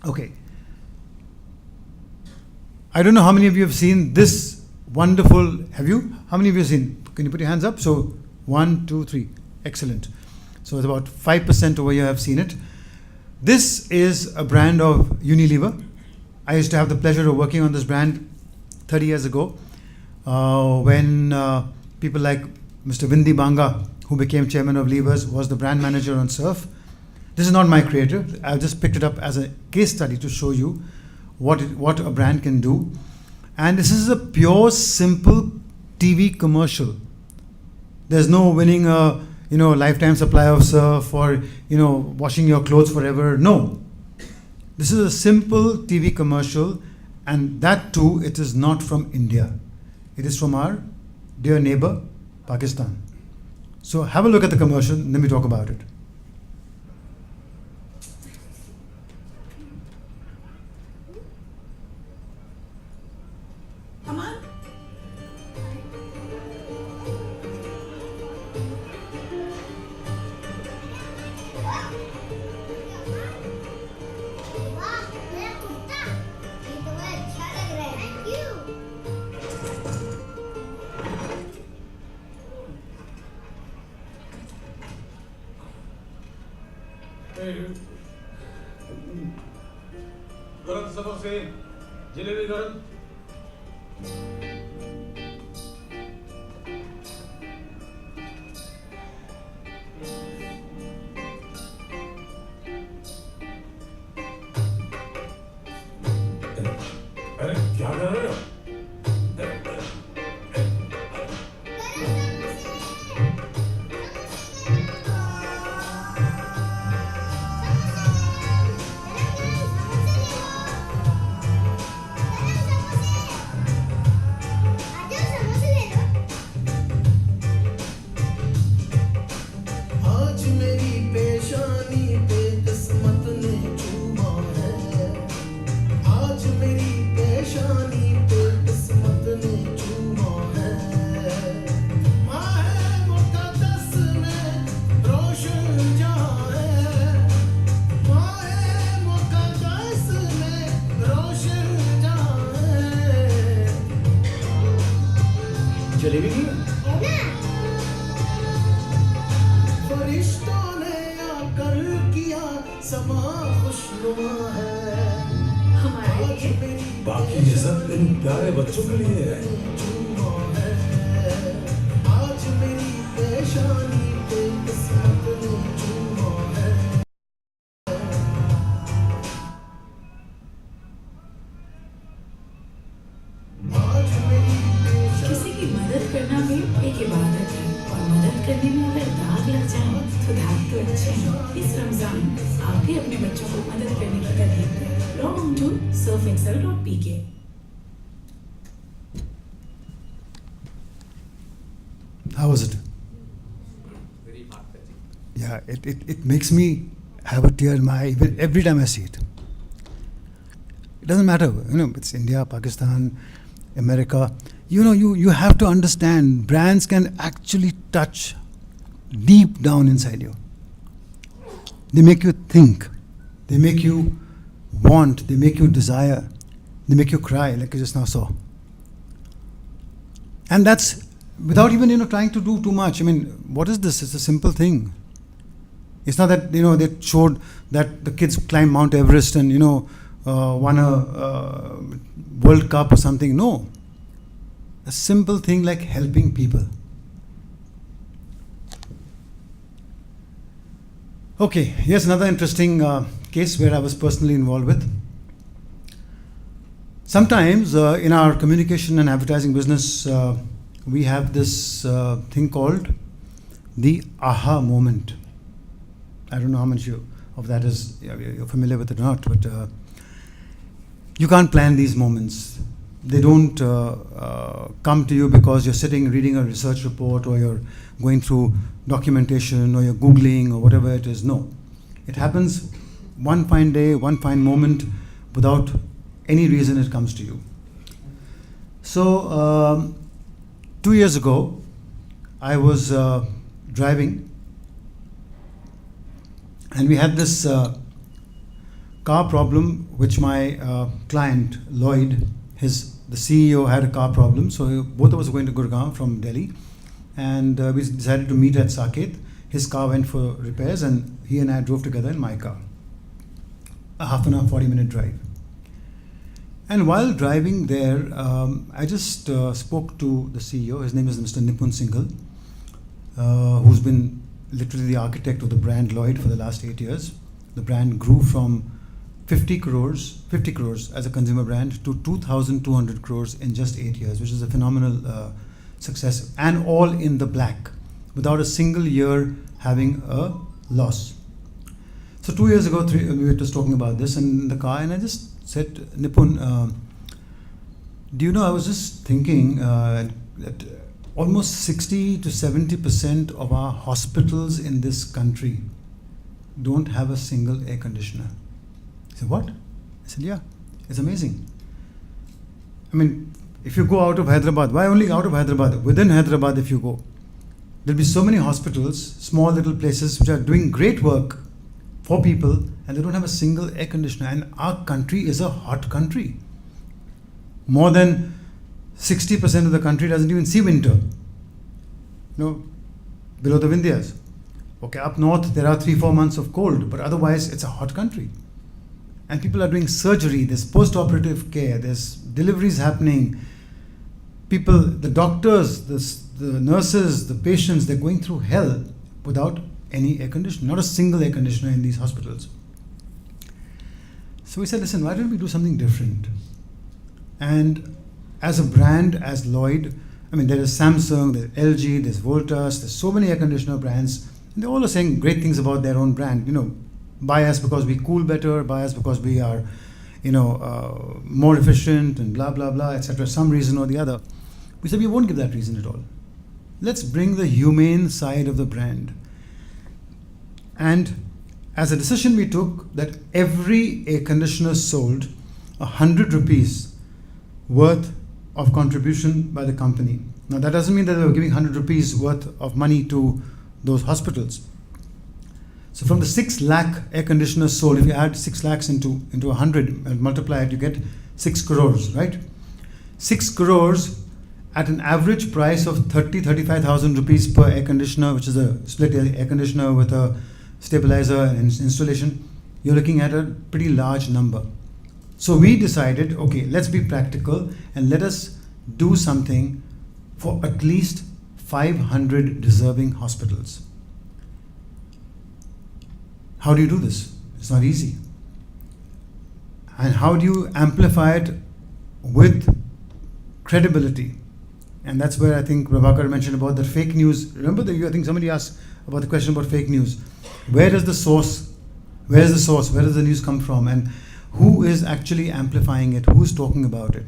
Okay. I don't know how many of you have seen this wonderful. Have you? How many of you have seen? Can you put your hands up? So 1, 2, 3. Excellent. So it's about 5% over here have seen it. This is a brand of Unilever. I used to have the pleasure of working on this brand 30 years ago when people like Mr. Vindi Banga, who became chairman of Levers, was the brand manager on Surf. This is not my creative. I've just picked it up as a case study to show you what a brand can do. And this is a pure, simple TV commercial. There's no winning a lifetime supply of Surf or washing your clothes forever. No. This is a simple TV commercial, and that too, it is not from India. It is from our dear neighbor, Pakistan. So have a look at the commercial, and then we talk about it. Come on. गरम समोसे जलेबी गरम अरे क्या कर रहे हो जलेबी नहीं फरिश्तों ने आकर किया समा खुशनुमा है हमारे लिए बाकी ये सब इन प्यारे बच्चों के लिए है आज मेरी पेशानी पे किस्मत ने चूमा है आज मेरी किसी की मदद करना भी एक इबादत है और मदद करने में अगर दाग लग जाए तो दाग तो अच्छे हैं। इस रमजान आप भी अपने बच्चों को मदद करने की तरकीब दें। Log on to surfexcel.pk। How was it? Very heart-touching. Yeah, it makes me have a tear in my eye every time I see it. It doesn't matter, it's India, Pakistan, America. You have to understand, brands can actually touch deep down inside you. They make you think. They make you want. They make you desire. They make you cry, like you just now saw. And that's without even trying to do too much. I mean, what is this? It's a simple thing. It's not that they showed that the kids climbed Mount Everest and won a World Cup or something. No, a simple thing like helping people. Okay, here's another interesting case where I was personally involved with. Sometimes in our communication and advertising business, we have this thing called the aha moment. I don't know how much of that is you're familiar with it or not, but you can't plan these moments. They don't come to you because you're sitting reading a research report or you're going through documentation or you're Googling or whatever it is. No, it happens one fine day, one fine moment without any reason it comes to you. So 2 years ago, I was driving and we had this car problem which my client Lloyd, the CEO had a car problem, so both of us were going to Gurgaon from Delhi, and we decided to meet at Saket. His car went for repairs and he and I drove together in my car. A half an hour, 40-minute drive. And while driving there, I just spoke to the CEO. His name is Mr. Nipun Singhal, who's been literally the architect of the brand Lloyd for the last 8 years. The brand grew from 50 crores as a consumer brand to 2,200 crores in just 8 years, which is a phenomenal success, and all in the black, without a single year having a loss. So 2 years ago, we were just talking about this in the car, and I just said, Nipun, do you know, I was just thinking that almost 60 to 70% of our hospitals in this country don't have a single air conditioner. He said, what? I said, yeah, it's amazing. I mean, if you go out of Hyderabad, why only out of Hyderabad? Within Hyderabad, if you go, there'll be so many hospitals, small little places which are doing great work for people, and they don't have a single air conditioner. And our country is a hot country. More than 60% of the country doesn't even see winter. Below the Vindhyas. Okay, up north there are 3-4 months of cold, but otherwise it's a hot country. And people are doing surgery, there's post-operative care, there's deliveries happening. People, the doctors, the nurses, the patients, they're going through hell without any air conditioner, not a single air conditioner in these hospitals. So we said, listen, why don't we do something different? And as a brand, as Lloyd, I mean, there is Samsung, there's LG, there's Voltas, there's so many air conditioner brands, and they all are saying great things about their own brand. Buy us because we cool better, buy us because we are, more efficient and blah, blah, blah, etc. Some reason or the other. We said we won't give that reason at all. Let's bring the humane side of the brand. And as a decision we took that every air conditioner sold 100 rupees worth of contribution by the company. Now that doesn't mean that they were giving 100 rupees worth of money to those hospitals. So from the 6 lakh air conditioners sold, if you add 6 lakhs into 100 and multiply it, you get 6 crores, right? 6 crores at an average price of 35,000 rupees per air conditioner, which is a split air conditioner with a stabilizer and installation. You're looking at a pretty large number. So we decided, okay, let's be practical and let us do something for at least 500 deserving hospitals. How do you do this? It's not easy. And how do you amplify it with credibility? And that's where I think Prabhakar mentioned about the fake news. Remember, I think somebody asked about the question about fake news. Where is the source? Where is the news come from? And who is actually amplifying it? Who's talking about it?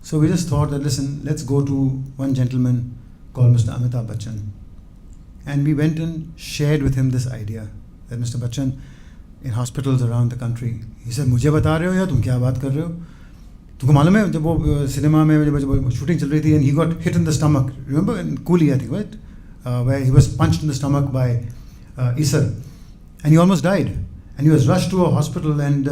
So we just thought that, listen, let's go to one gentleman called Mr. Amitabh Bachchan. And we went and shared with him this idea that Mr. Bachchan, in hospitals around the country, he said, मुझे बता रहे हो या तुम क्या बात कर रहे हो? तुमको मालूम है जब वो सिनेमा में जब shooting चल रही थी and he got hit in the stomach. Remember in Coolie, I think, right? Where he was punched in the stomach by Isar. And he almost died. And he was rushed to a hospital, and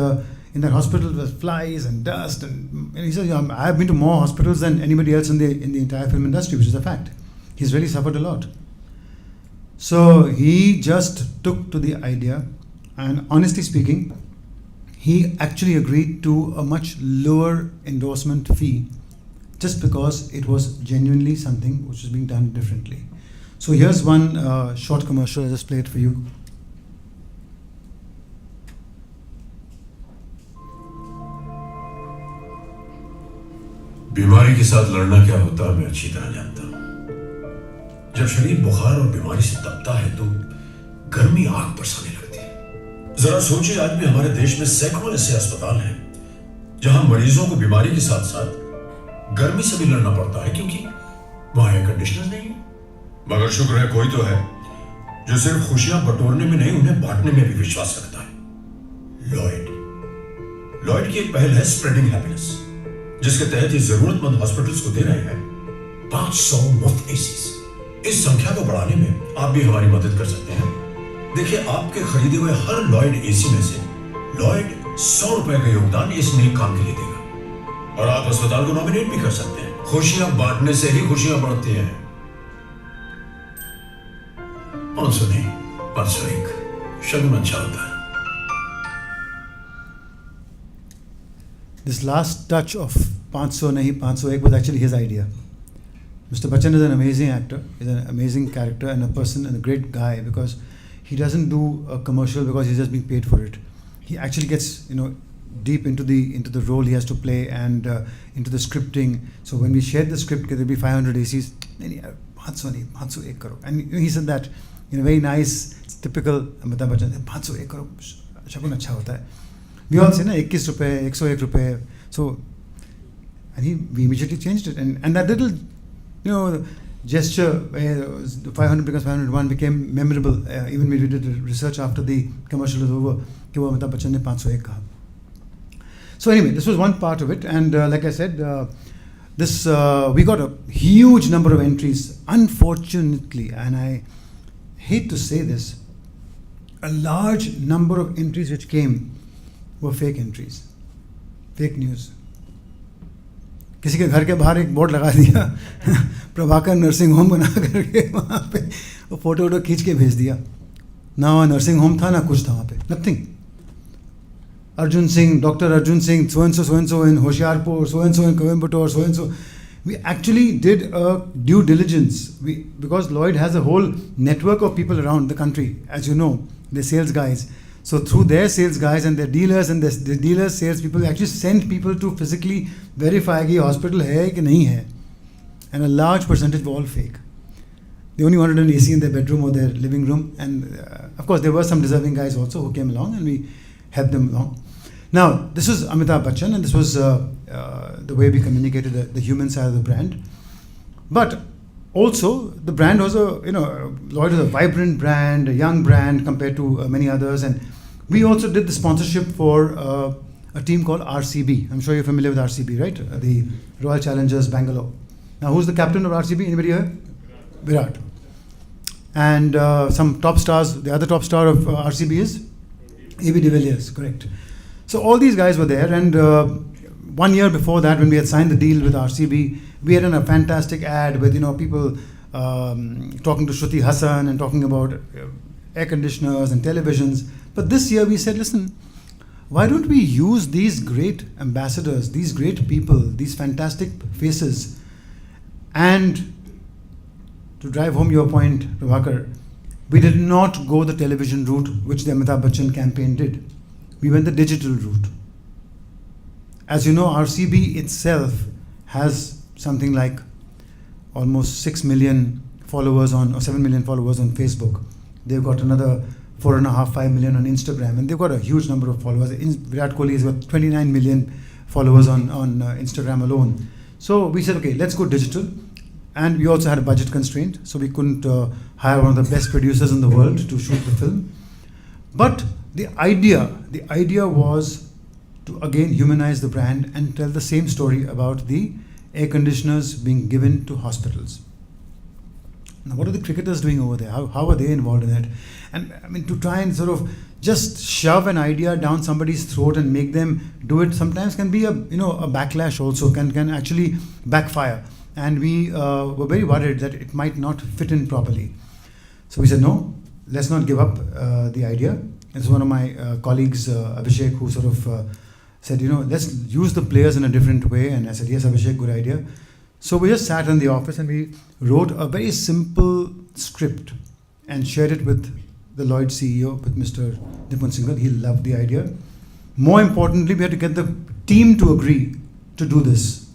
in that hospital there was flies and dust. And he said, I've been to more hospitals than anybody else in the entire film industry, which is a fact. He's really suffered a lot. So he just took to the idea, and honestly speaking, he actually agreed to a much lower endorsement fee just because it was genuinely something which was being done differently. So here's one short commercial. I just played for you. बीमारी के साथ लड़ना क्या होता है मैं अच्छी तरह जानता हूं। जब शरीर बुखार और बीमारी से तपता है तो गर्मी आग बरसाने लगती है। जरा सोचिए, आज भी हमारे देश में सैकड़ों ऐसे अस्पताल हैं जहां मरीजों को बीमारी के साथ साथ गर्मी से भी लड़ना पड़ता है क्योंकि वहां एयर कंडीशनर नहीं है। मगर शुक्र है कोई तो है जो सिर्फ खुशियां बटोरने में नहीं, उन्हें बांटने में भी विश्वास रखता है। लॉयड की एक पहल है स्प्रेडिंग हैप्पीनेस, जिसके तहत ये जरूरतमंद हॉस्पिटल्स को दे रहे हैं 500 मुफ्त एसीज। इस संख्या को बढ़ाने में आप भी हमारी मदद कर सकते हैं। देखिए, आपके खरीदे हुए हर लॉयड एसी में से लॉयड 100 रुपए का योगदान इस नेक काम के लिए देगा और आप अस्पताल को नॉमिनेट भी कर सकते हैं। खुशियां बांटने से ही खुशियां बढ़ती हैं। 500 नहीं, 501 शगुन अच्छा होता है। This last touch of 500 nahi 501 was actually his idea. Mr. Bachchan is an amazing actor, he's an amazing character and a person and a great guy, because he doesn't do a commercial because he's just being paid for it. He actually gets, deep into the role he has to play and into the scripting. So when we shared the script, there'll be 500 ACs. 501 karo. And he said that in a very nice, it's typical Amitabh Bachchan. 501 karo, shagun acha hota hai. We all say na 21 rupees, 101 rupees. So, and we immediately changed it, and that little, gesture, 500 becomes 501, became memorable. Even when we did research after the commercial was over, कि वो अमिताभ बच्चन ने 501 कहा. So anyway, this was one part of it, and like I said, we got a huge number of entries. Unfortunately, and I hate to say this, a large number of entries which came were fake entries, fake news. किसी के घर के बाहर एक board लगा दिया Prabhakar nursing home बना करके वहाँ पे वो फोटो खींच के भेज दिया. ना वहाँ नर्सिंग होम था, ना कुछ था वहाँ पे, nothing. Arjun Singh, Dr. Arjun Singh, so and so in Hoshiarpur, so and so in Coimbatore, so and so. We actually did a due diligence, because Lloyd has a whole network of people around the country, as you know, the sales guys. So through their sales guys and their dealers and the dealers' sales people, we actually sent people to physically verify कि hospital है कि नहीं है. And a large percentage were all fake. They only wanted an AC in their bedroom or their living room. And of course, there were some deserving guys also who came along, and we helped them along. Now, this was Amitabh Bachchan, and this was the way we communicated the human side of the brand. But also, the brand was Lloyd was a vibrant brand, a young brand compared to many others. And we also did the sponsorship for a team called RCB. I'm sure you're familiar with RCB, right? The Royal Challengers Bangalore. Now, who's the captain of RCB? Anybody here? Virat. And some top stars, the other top star of RCB is A.B. de Villiers, correct. So all these guys were there, and 1 year before that, when we had signed the deal with RCB, we had done a fantastic ad with people talking to Shruti Hassan and talking about air conditioners and televisions. But this year we said, listen, why don't we use these great ambassadors, these great people, these fantastic faces, and to drive home your point, Prabhakar, we did not go the television route which the Amitabh Bachchan campaign did. We went the digital route. As you know, RCB itself has something like almost 6 million followers or 7 million followers on Facebook. They've got another 4.5, 5 million on Instagram, and they've got a huge number of followers. Virat Kohli has got 29 million followers on Instagram alone. So we said, okay, let's go digital. And we also had a budget constraint, so we couldn't hire one of the best producers in the world to shoot the film. But the idea was to again humanize the brand and tell the same story about the air conditioners being given to hospitals. Now, what are the cricketers doing over there? How are they involved in it? And I mean, to try and sort of just shove an idea down somebody's throat and make them do it sometimes can be a backlash also, can actually backfire. And we were very worried that it might not fit in properly. So we said, no, let's not give up the idea. It's one of my colleagues, Abhishek, who sort of said, let's use the players in a different way. And I said, yes, Abhishek, good idea. So we just sat in the office and we wrote a very simple script and shared it with the Lloyd CEO, with Mr. Nipun Singhal. He loved the idea. More importantly, we had to get the team to agree to do this.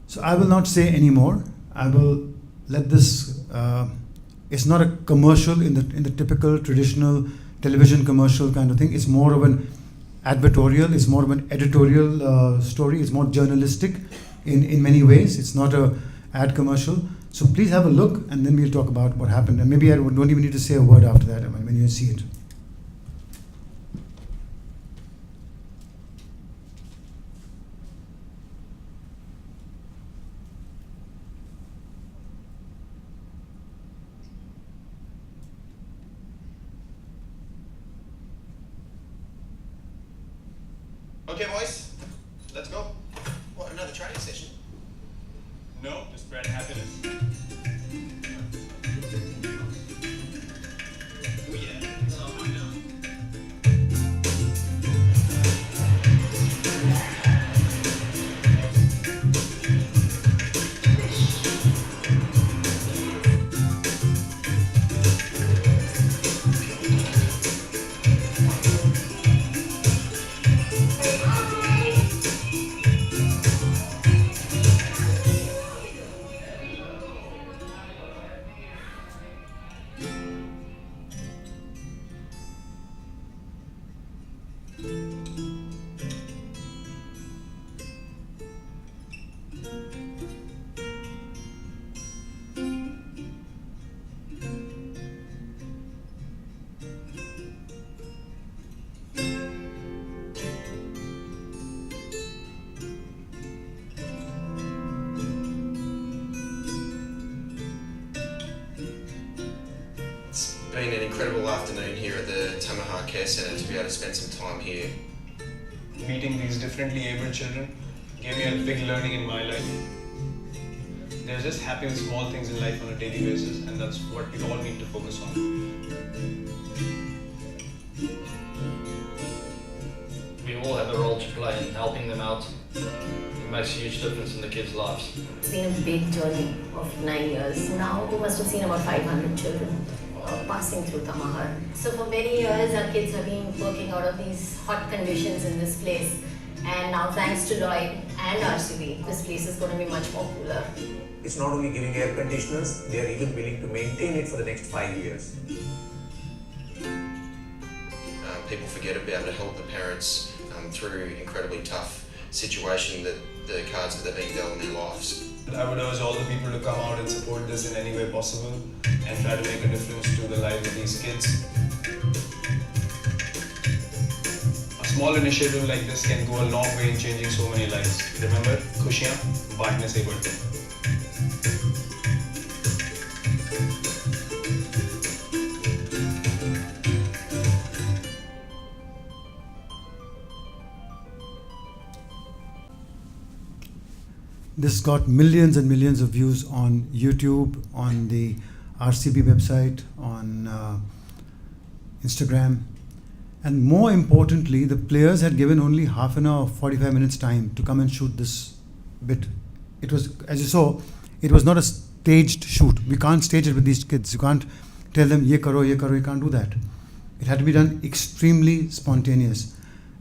So I will not say any more. I will let this. It's not a commercial in the typical traditional television commercial kind of thing. It's more of an advertorial. It's more of an editorial story. It's more journalistic in many ways. It's not a ad commercial. So please have a look, and then we'll talk about what happened. And maybe I don't even need to say a word after that when you see it. Okay, boys, let's go. What, another training session? No, to spread happiness. Oh, yeah. It's been an incredible afternoon here at the Tamaha Care Centre to be able to spend some time here. Meeting these differently abled children gave me a big learning in my life. They're just happy with small things in life on a daily basis, and that's what we all need to focus on. We all have a role to play in helping them out. It makes a huge difference in the kids' lives. It's been a big journey of 9 years. Now we must have seen about 500 children passing through Tamahar. So for many years our kids have been working out of these hot conditions in this place. And now thanks to Lloyd and RCB, this place is going to be much more cooler. It's not only giving air conditioners, they are even willing to maintain it for the next 5 years. People forget to be able to help the parents through incredibly tough situation that the cards that they're being dealt in their lives. I would urge all the people to come out and support this in any way possible and try to make a difference to the lives of these kids. A small initiative like this can go a long way in changing so many lives. Remember, खुशियाँ बांटने से बढ़ती हैं. This got millions and millions of views on YouTube, on the RCB website, on Instagram. And more importantly, the players had given only half an hour, 45 minutes time to come and shoot this bit. It was, as you saw, it was not a staged shoot. We can't stage it with these kids. You can't tell them, ye karo, you can't do that. It had to be done extremely spontaneous.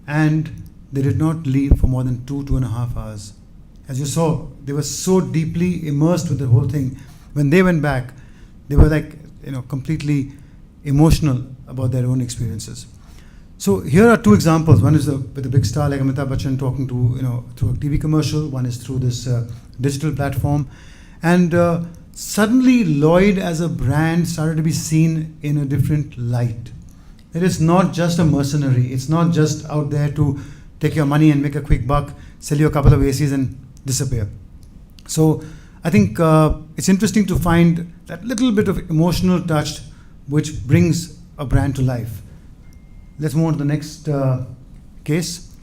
And they did not leave for more than 2.5 hours. As you saw, they were so deeply immersed with the whole thing. When they went back, they were like, completely emotional about their own experiences. So here are two examples. One is with a big star like Amitabh Bachchan talking to, through a TV commercial. One is through this digital platform. And suddenly Lloyd as a brand started to be seen in a different light. It is not just a mercenary. It's not just out there to take your money and make a quick buck, sell you a couple of ACs and disappear. So I think it's interesting to find that little bit of emotional touch which brings a brand to life. Let's move on to the next case.